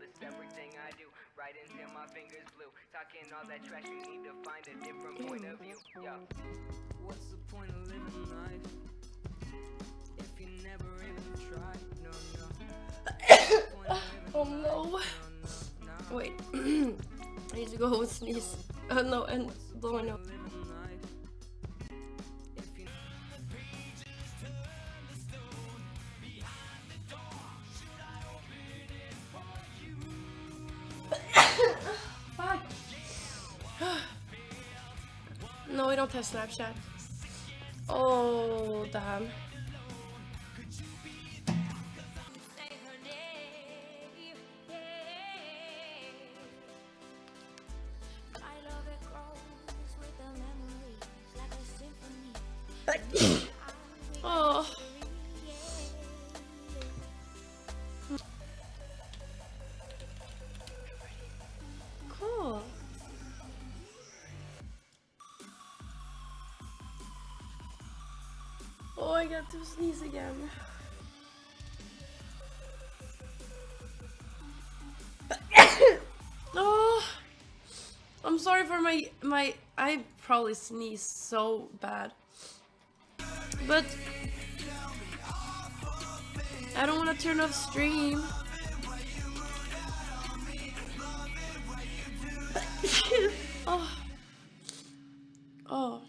It's everything I do, right until my fingers blue. Talking all that trash, you need to find a different point of view. Yo, what's the point of living life if you never even try? No, no. Oh no. Wait. I need to go and sneeze. No, and blow my nose. Fuck. No, we don't have Snapchat. Oh, damn. Oh. Cool. Oh, I got to sneeze again. Oh, I'm sorry for my. I probably sneezed so bad, but I don't want to turn off stream. Oh. Oh.